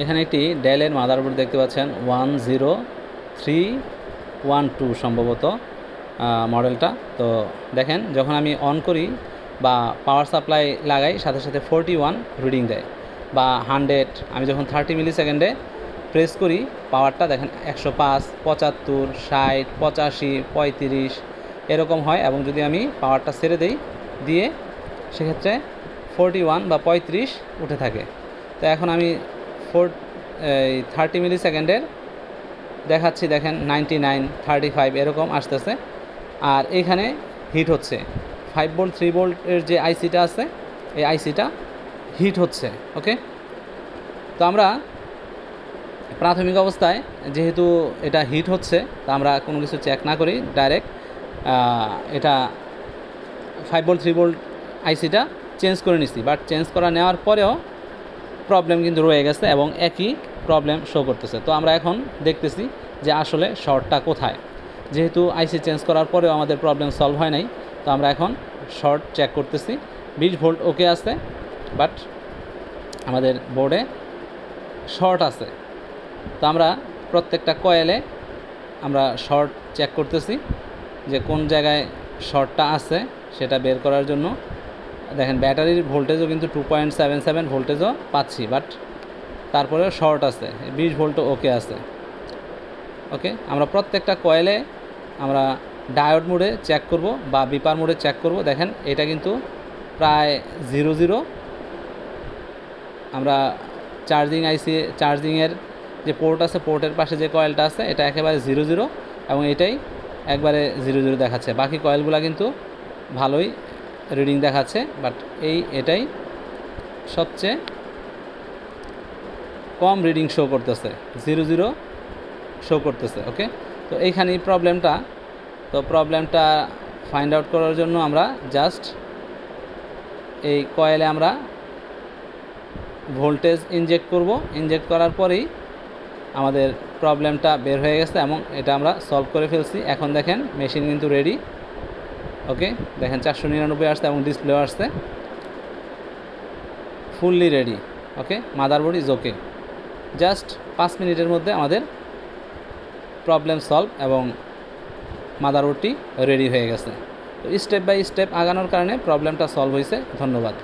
এখানে একটি ডেলের মাদারবোর্ড দেখতে পাচ্ছেন 10312 সম্ভবত মডেলটা। তো দেখেন যখন আমি অন করি বা পাওয়ার সাপ্লাই লাগাই সাথে সাথে 41 রিডিং দেয়, বা 100 আমি যখন 30 মিলি সেকেন্ডে প্রেস করি পাওয়ারটা দেখেন 105, 75, 60, 85, 35 এরকম হয়। এবং যদি আমি পাওয়ারটা ছেড়ে দিই দিয়ে সেক্ষেত্রে 41 বা 35 উঠে থাকে। তো এখন আমি 30 মিলি সেকেন্ডের দেখাচ্ছি, দেখেন 99, 35 এরকম আসতেছে। আর এইখানে হিট হচ্ছে 5 ভোল্ট 3 ভোল্টের যে আইসিটা আছে এই আইসিটা হিট হচ্ছে। ওকে, তো আমরা প্রাথমিক অবস্থায় যেহেতু এটা হিট হচ্ছে তা আমরা কোনো কিছু চেক না করি ডাইরেক্ট এটা 5 ভোল্ট 3 ভোল্ট আইসিটা চেঞ্জ করে নিচ্ছি। বাট চেঞ্জ করা নেওয়ার পরেও প্রবলেম কিন্তু রয়ে গেছে এবং একই প্রবলেম শো করতেছে। তো আমরা এখন দেখতেছি যে আসলে শর্টটা কোথায়। যেহেতু আইসি চেঞ্জ করার পরেও আমাদের প্রবলেম সলভ হয় নাই, তো আমরা এখন শর্ট চেক করতেছি। 20 ভোল্ট ওকে আছে, বাট আমাদের বোর্ডে শর্ট আছে। তো আমরা প্রত্যেকটা কয়েলে আমরা শর্ট চেক করতেছি যে কোন জায়গায় শর্টটা আছে সেটা বের করার জন্য। দেখেন ব্যাটারির ভোল্টেজও কিন্তু 2.77 ভোল্টেজও পাচ্ছি, বাট তারপরেও শর্ট আছে। 20 ভোল্টও ওকে আছে। ওকে, আমরা প্রত্যেকটা কয়েলে আমরা ডায়োড মোডে চেক করব বা বিপার মোডে চেক করব। দেখেন এটা কিন্তু প্রায় 00। আমরা চার্জিংয়ের যে পোর্ট আছে পোর্টের পাশে যে কয়েলটা আছে এটা একেবারে 00 এবং এটাই একবারে 00 দেখাচ্ছে। বাকি কয়েলগুলো কিন্তু ভালোই রিডিং দেখাচ্ছে, বাট এটাই সবচেয়ে কম রিডিং শো করতেছে, 00 শো করতেছে। ওকে, তো এইখানেই প্রবলেমটা ফাইন্ড আউট করার জন্য আমরা জাস্ট এই কয়েলে আমরা ভোল্টেজ ইনজেক্ট করব। ইনজেক্ট করার পরেই আমাদের প্রবলেমটা বের হয়ে গেছে এবং এটা আমরা সলভ করে ফেলছি। এখন দেখেন মেশিন কিন্তু রেডি। ওকে, দেখেন 499 আসছে এবং ডিসপ্লেও আসছে, fully ready. Okay, motherboard is okay. Just 5 মিনিটের মধ্যে আমাদের প্রবলেম সলভ এবং মাদারবোর্ডটি রেডি হয়ে গেছে। তো স্টেপ বাই স্টেপ আগানোর কারণে প্রবলেমটা সলভ হয়েছে। ধন্যবাদ।